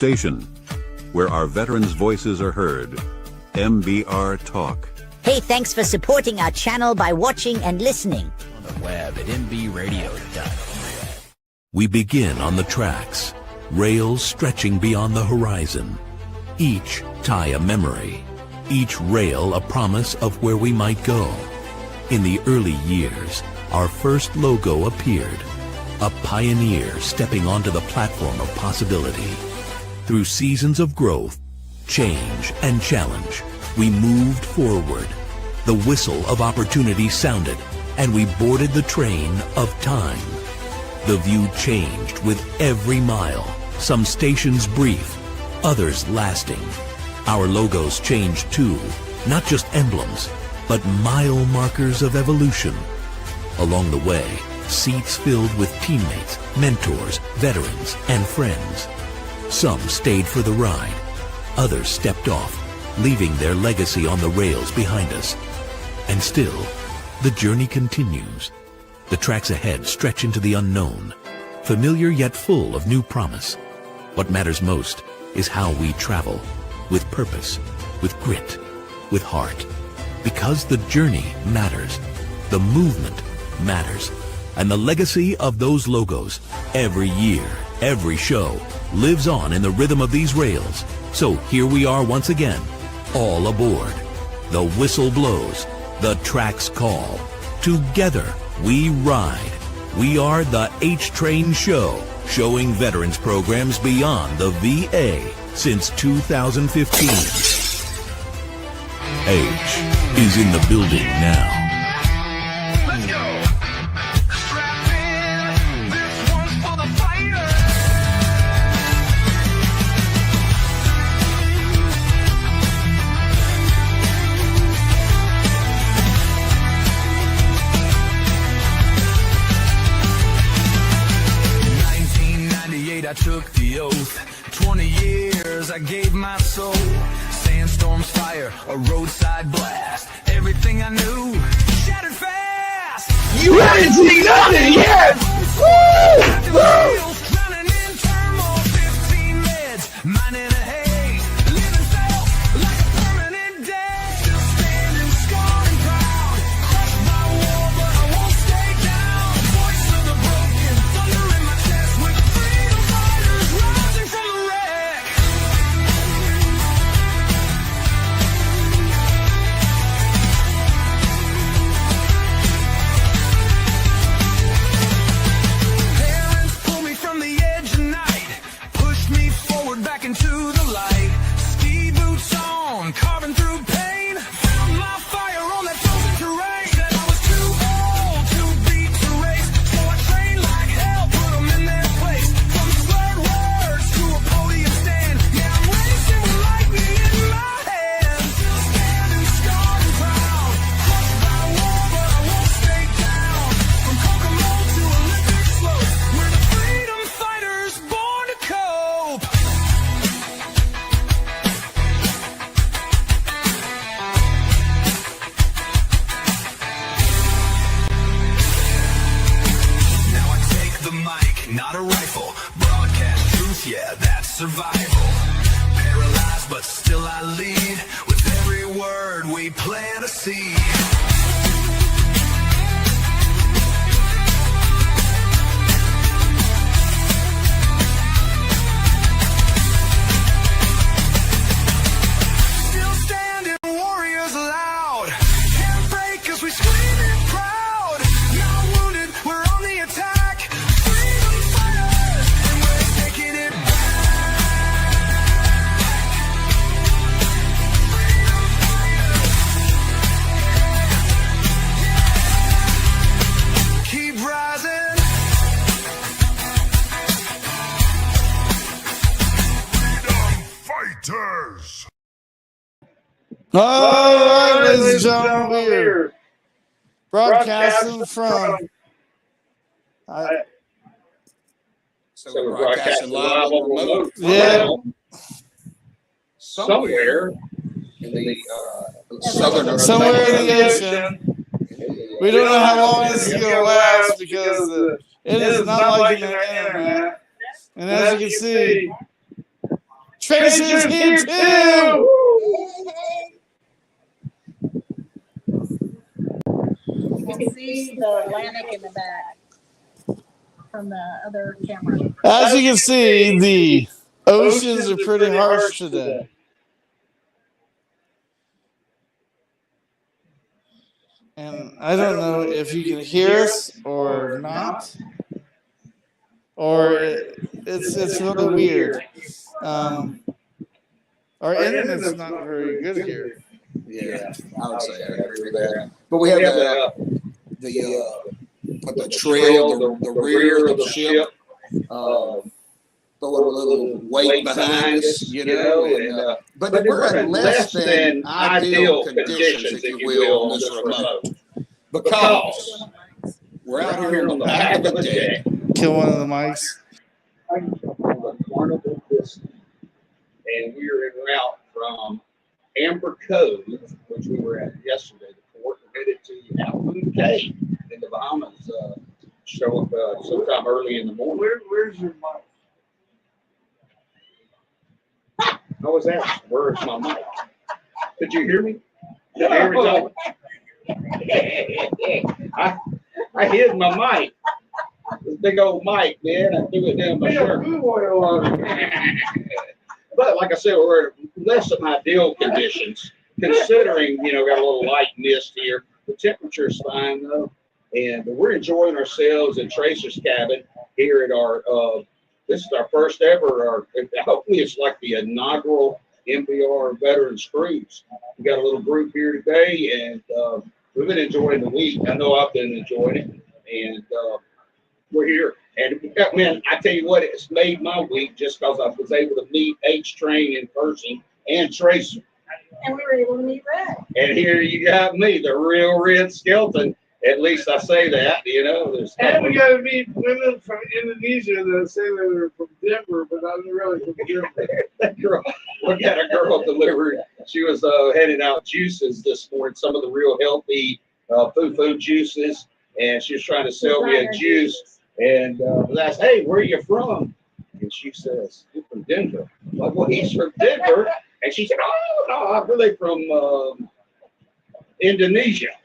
Station, where our veterans' voices are heard. MBR Talk. Hey, thanks for supporting our channel by watching and listening. On the web at mbradio.net. We begin on the tracks, rails stretching beyond the horizon. Each tie a memory, each rail a promise of where we might go. In the early years, our first logo appeared, a pioneer stepping onto the platform of possibility. Through seasons of growth, change, and challenge, we moved forward. The whistle of opportunity sounded, and we boarded the train of time. The view changed with every mile, some stations brief, others lasting. Our logos changed too, not just emblems, but mile markers of evolution. Along the way, seats filled with teammates, mentors, veterans, and friends. Some stayed for the ride, others stepped off, leaving their legacy on the rails behind us. And still, the journey continues. The tracks ahead stretch into the unknown, familiar yet full of new promise. What matters most is how we travel, with purpose, with grit, with heart. Because the journey matters, the movement matters, and the legacy of those logos, every year, every show, lives on in the rhythm of these rails. So here we are once again, all aboard. The whistle blows, the tracks call. Together we ride. We are the H-Train Show, showing veterans programs beyond the VA since 2015. H is in the building now. Let's go! Strap in, this one's for the fighter! I took the oath. 20 years I gave my soul. Sandstorms, fire, a roadside blast. Everything I knew shattered fast. You haven't seen nothing yet! Woo! Drowning in turmoil, 15 meds, mine in a haze. Living felt like a permanent dead. Still standing, scarred and proud. Crushed by war, but I won't stay down. Voice of the broken, thunder in my chest with freedom fighters rising from the wreck. Parents pulled me from the edge of night, pushed me forward back into the light. Ski boots on, carving through pain. Found my fire on that frozen terrain. Said I was too old, too beat to race, so I trained like hell, put 'em in their place. From slurred words to a podium stand, yeah, I'm racing with lightning in my hand. Still standing, scarred and proud. Crushed by war, but I won't stay down. From Kokomo to Olympic slopes, we're the freedom fighters born to cope. Now I take the mic, not a rifle. Broadcast truth, yeah, that's survival. Paralyzed, but still I lead. With every word we plant a seed. Still standing, warriors loud. Can't break 'cause we scream it proud. Not wounded, we're on the attack. Freedom fighters, and we're taking it back. Freedom fighters. Keep rising. Freedom fighters. All right, ladies and gentlemen, we're broadcasting from. So we're broadcasting live on remote. Yeah. Somewhere in the southern Somewhere in the ocean. We don't know how long this is going to last because it is not like the internet. And as you can see, Tracer's here too. You can see the Atlantic in the back from the other camera. As you can see, the oceans are pretty harsh today. And I don't know if you can hear us or not, or it's really weird. Our internet's not very good here. Yeah, I would say I agree with that. But we have the trail, the rear of the ship, throwing a little weight behind us, you know. And but we're in less than ideal conditions, if you will, on this remote, because we're out here on the back of the deck. Kill one of the mics. On the Carnival Vista, and we are en route from Amber Cove, which we were at yesterday, the port, headed to Half Moon Cay in the Bahamas. Show up sometime early in the morning. Where's your mic? I was asked, where's my mic? Did you hear me? Did you hear me talk? I hid my mic. This big old mic, man. I threw it down my shirt. But like I said, we're in less than ideal conditions, considering, you know, got a little light mist here. The temperature's fine though, and we're enjoying ourselves in Tracer's cabin here at our. This is our first ever. Hopefully, it's like the inaugural MBR Veterans Cruise. We got a little group here today, and we've been enjoying the week. I know I've been enjoying it, and we're here. And man, I tell you what, it's made my week just because I was able to meet H-Train in person and Tracer. And we were able to meet Red. And here you got me, the real Red Skeleton. At least I say that, you know. And we got to meet women from Indonesia that say they were from Denver, but not really from Denver. That girl, we got a girl delivered. She was handing out juices this morning, some of the real healthy food juices, and she was trying to sell me a juice. And I asked, hey, where are you from? And she says, you're from Denver. I'm like, well, he's from Denver. And she said, oh, no, I'm really from Indonesia.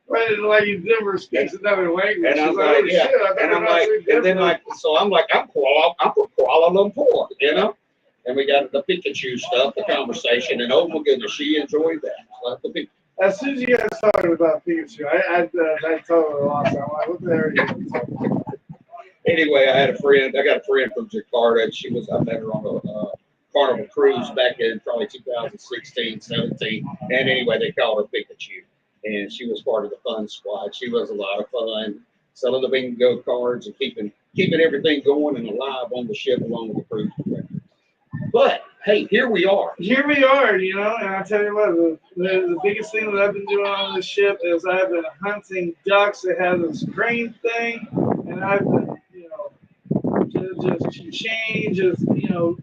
Right, like Denver speaks another language. And I'm like, yeah. And I'm like, and then like, so I'm like, I'm from Kuala Lumpur, you know? And we got the Pikachu stuff, the conversation, and oh my goodness, she enjoyed that. As soon as you guys talking about Pikachu, I totally lost. I'm like, what the hell are you talking about? Anyway, I got a friend from Jakarta, and I met her on a Carnival cruise back in probably 2016, 17. And anyway, they called her Pikachu. And she was part of the fun squad. She was a lot of fun, selling the bingo cards and keeping everything going and alive on the ship along with the cruise director. But hey, here we are. Here we are, you know. And I tell you what, the biggest thing that I've been doing on this ship is I've been hunting ducks. They have this crane thing, and I've been, you know,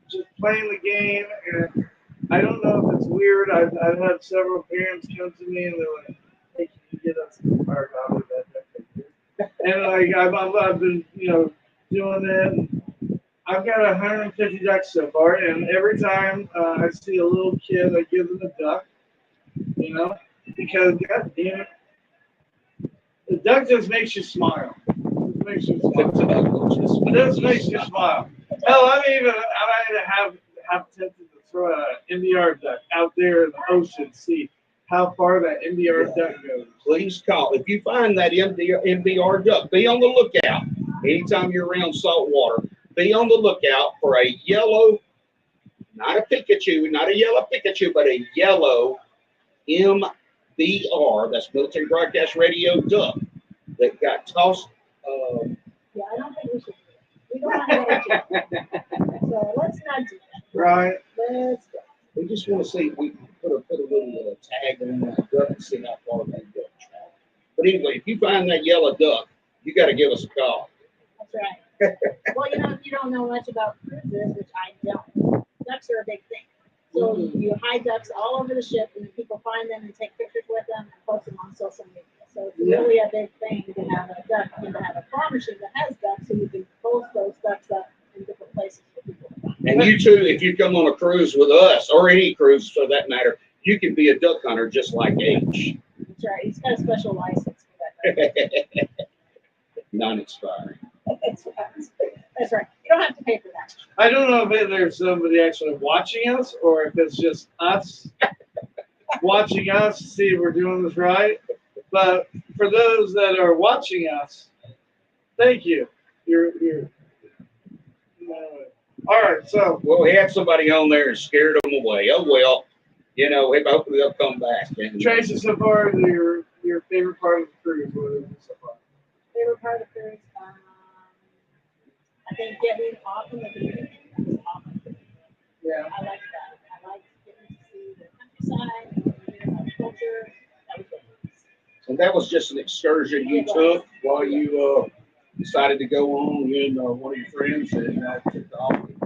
just playing the game. And I don't know if it's weird. I've had several parents come to me and they're like, hey, can you get us some part out of that? And like I've been, you know, doing it. And I've got 150 ducks so far, and every time I see a little kid, I give them a duck, you know, because god damn it, the duck just makes you smile. It makes you smile. It just makes you smile. Hell, I have tempted to throw an MBR duck out there in the ocean, see how far that MBR duck goes. Please call. If you find that MBR duck, be on the lookout. Anytime you're around salt water, be on the lookout for a yellow, not a Pikachu, not a yellow Pikachu, but a yellow MBR, that's Military Broadcast Radio duck, that got tossed. Yeah, I don't think we should do it. We don't want to so let's not do that. Right. Let's go. We just want to see if we can put a little tag on that duck and see how far that duck travels. But anyway, if you find that yellow duck, you got to give us a call. That's right. Well, you know, if you don't know much about cruises, which I don't, ducks are a big thing. So you hide ducks all over the ship, and then people find them and take pictures with them and post them on social media. So it's really a big thing to have a duck and to have a farm machine that has ducks, so you can post those ducks up in different places for people to find. And And you too, if you come on a cruise with us, or any cruise for that matter, you can be a duck hunter just like H. That's right. He's got a special license for that. Non-expiring. That's right. That's right. You don't have to pay for that. I don't know if there's somebody actually watching us or if it's just us watching us to see if we're doing this right. But for those that are watching us, thank you. You're all right. So Well, we have somebody on there and scared them away. Oh well, hopefully they'll come back. And Tracy, so far your favorite part of the cruise, what is it so far? Favorite part of the cruise? I think getting off in the beginning. That was awesome. Yeah. I like that. I like getting to see the countryside, hearing about culture. That was good. And that was just an excursion you took while you decided to go on. You and one of your friends and took off and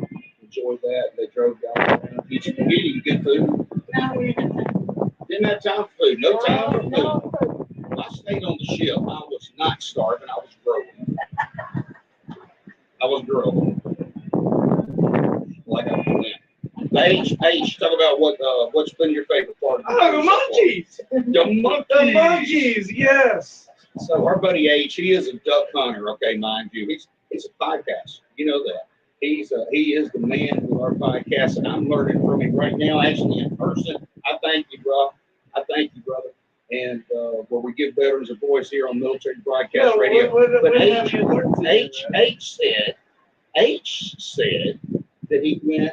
enjoyed that. They drove down around. Did you eat good food? No, we didn't have time. Didn't have time for food. No time for food. No food. When I stayed on the ship, I was not starving. I was growing. Like I went. H, talk about what's been your favorite part of the Oh, the cruise so far. monkeys! The monkeys. The monkeys, yes. So our buddy H, he is a duck hunter, okay, mind you. He's a podcaster. You know that. He is the man with our podcast, and I'm learning from him right now, actually in person. I thank you, bro. Brother. And where we give veterans a voice here on Military Broadcast Radio. But H said that he went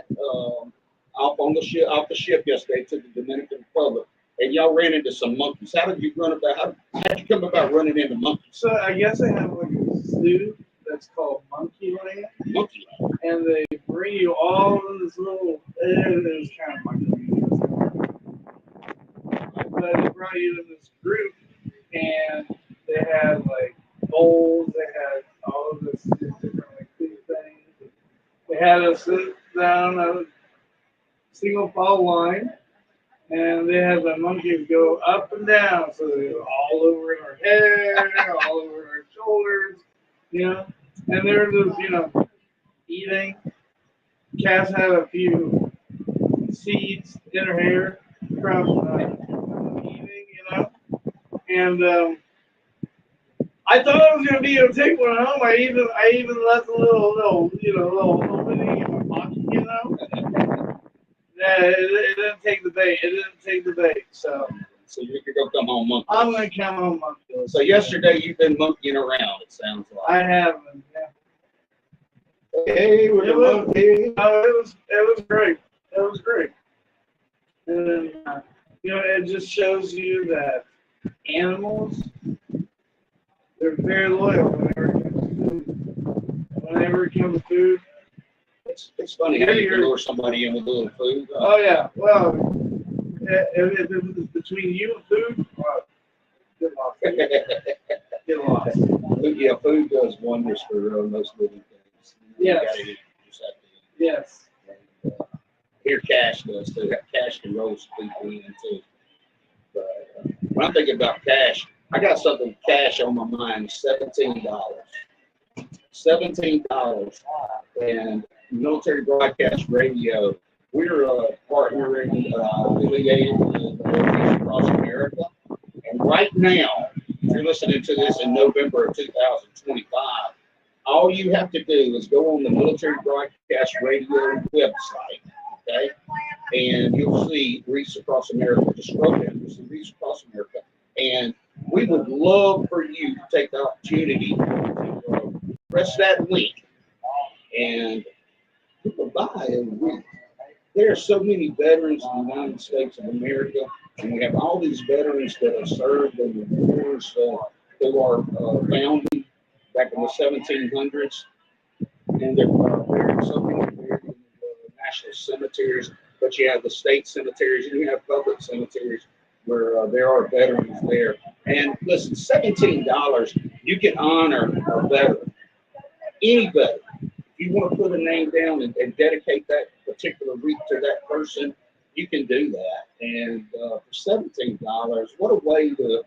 off the ship yesterday to the Dominican Republic, and y'all ran into some monkeys. How'd you come about running into monkeys? So I guess they have like a zoo that's called Monkey Land. Monkey Land. And they bring you all in this little, it was kind of monkey. But they brought you in this group, and they had like bowls, they had all of this different like food things. They had us sit down a single file line, and they had the monkeys go up and down, so they were all over in our hair, all over our shoulders, and they were just, eating. Cass had a few seeds in her hair from eating, and I thought I was gonna be able to take one home. I even left a little bitty in my pocket, Yeah, it didn't take the bait. So you could go come home monkey. I'm gonna come home monkey. So yesterday you've been monkeying around, it sounds like. I haven't. Yeah. Hey, we're the monkey. Oh, it was great. It was great. And then it just shows you that animals, they're very loyal whenever it comes to food. It's funny how you can lure somebody in with a little food. Oh yeah. Well, if it's between you and food, get lost. Get lost. Yeah, food does wonders for most living things. Yes. Yes. Here, cash does too. Cash can roll people in too. But when I'm thinking about cash, I got something cash on my mind. $17. $17. And Military Broadcast Radio, we're partnering, affiliated with Military Across America. And right now, if you're listening to this in November of 2025, all you have to do is go on the Military Broadcast Radio website, okay? And you'll see Reefs Across America. Just scroll down, you'll see Reefs Across America. And we would love for you to take the opportunity to press that link and people buy every week. There are so many veterans in the United States of America, and we have all these veterans that have served in the wars who are founded back in the 1700s, and they're buried, so many buried in the national cemeteries, but you have the state cemeteries and you have public cemeteries where there are veterans there. And listen, $17, you can honor a veteran, any veteran. If you want to put a name down and dedicate that particular week to that person, you can do that. And for $17, what a way to,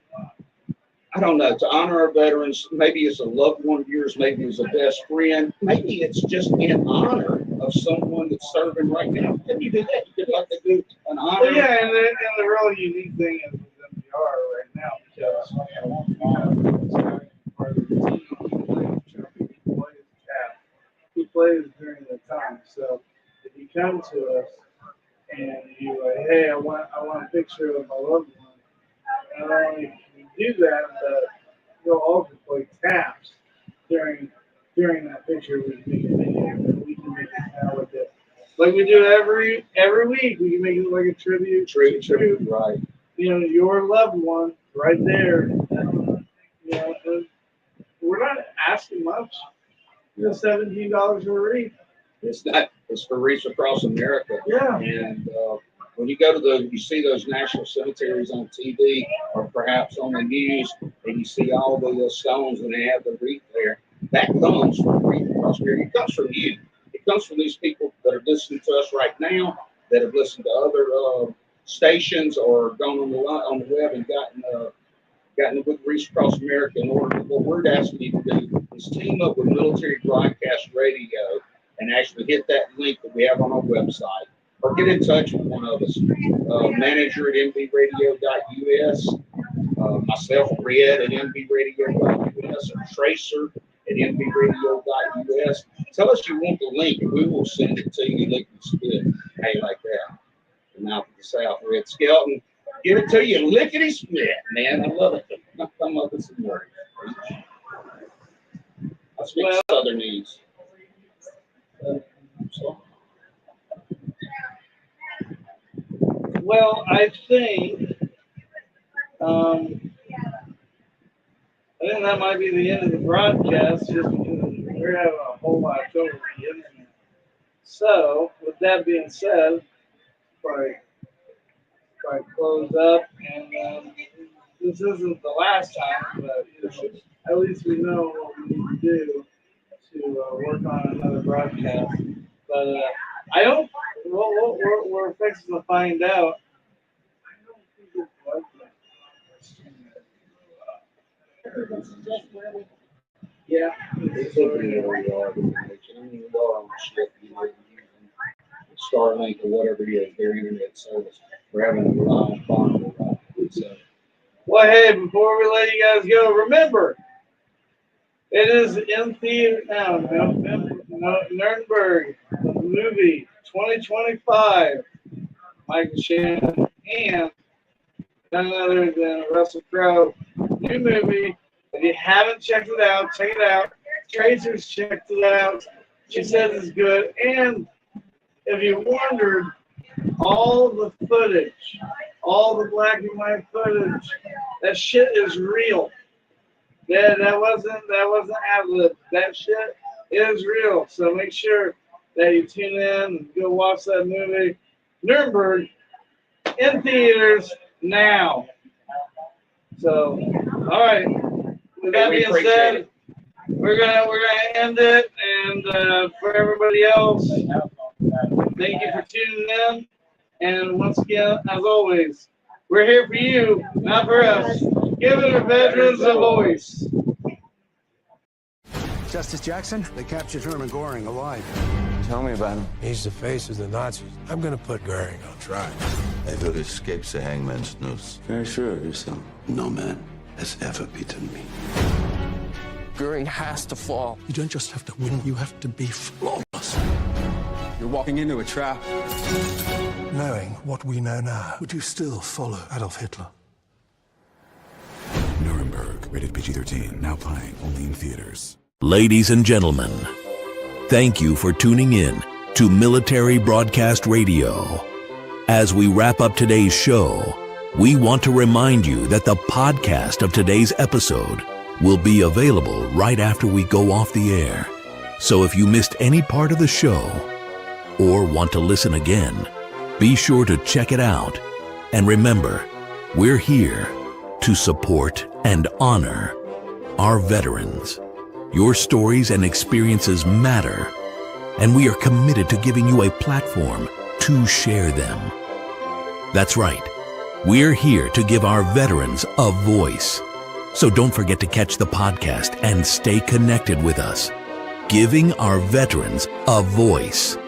I don't know, to honor our veterans, maybe it's a loved one of yours, maybe it's a best friend, maybe it's just in honor of someone that's serving right now. Can you do that? You could like to do an honor. Well, yeah, and the really unique thing is with MBR right now, because part of the team, he plays during the time. So if you come to us and you like, hey, I want a picture of my loved one, not only can you do that, but you'll also play taps during that picture. We can make a video. We can make it now with it. Like we do every week, we can make it like a tribute, Right. you know, your loved one right there. You know, and we're not asking much. You know, $17 a wreath. It's not. It's for Reach Across America. Yeah. And when you go to you see those national cemeteries on TV or perhaps on the news, and you see all the stones and they have the wreath there. That comes from Reach Across America. It comes from you. It comes from these people that are listening to us right now, that have listened to other stations or gone on the web and gotten with Reach Across America. In order, what we're asking you to do is team up with Military Broadcast Radio and actually hit that link that we have on our website, or get in touch with one of us, manager at mbradio.us, myself, Red at mbradio.us, or Tracer at mbradio.us. Tell us you want the link, and we will send it to you lickety split. Hey, like that. And now to the south, Red Skelton, give it to you lickety split, man. I love it. I'll come up with some words. I speak Southernese. Well, I think that might be the end of the broadcast, just because we're having a whole lot of trouble with the internet. So, with that being said, probably close up, and this isn't the last time, but you know, at least we know what we need to do to work on another broadcast. But I don't. Well, we're fixing to find out. I don't think it's like that. Yeah. It's looking at where we are. We are on the ship, you know, using Starlink or whatever it is, their internet service. We're having to rely on Barnable, right? So, well, hey, before we let you guys go, remember, it is in theater now. Nuremberg, the movie 2025. Michael Shannon and none other than Russell Crowe. New movie. If you haven't checked it out, check it out. Tracer's checked it out. She says it's good. And if you wondered, all the footage, all the black and white footage, that shit is real. Yeah, that wasn't ad-lib. That shit is real. So make sure that you tune in and go watch that movie. Nuremberg in theaters now. So, all right. With that being said, we're gonna end it, and for everybody else, thank you for tuning in. And once again, as always, we're here for you, not for us. Giving our veterans a voice. Justice Jackson, they captured Herman Goring alive. Tell me about him. He's the face of the Nazis. I'm gonna put Goering on trial. Never escapes the hangman's noose. Very sure of yourself. No man has ever beaten me. Goering has to fall. You don't just have to win, you have to be flawless. You're walking into a trap. Knowing what we know now, would you still follow Adolf Hitler? Nuremberg, rated PG-13, now playing only in theaters. Ladies and gentlemen, thank you for tuning in to Military Broadcast Radio. As we wrap up today's show, we want to remind you that the podcast of today's episode will be available right after we go off the air. So if you missed any part of the show or want to listen again, be sure to check it out. And remember, we're here to support and honor our veterans. Your stories and experiences matter, and we are committed to giving you a platform to share them. That's right. We're here to give our veterans a voice. So don't forget to catch the podcast and stay connected with us, giving our veterans a voice.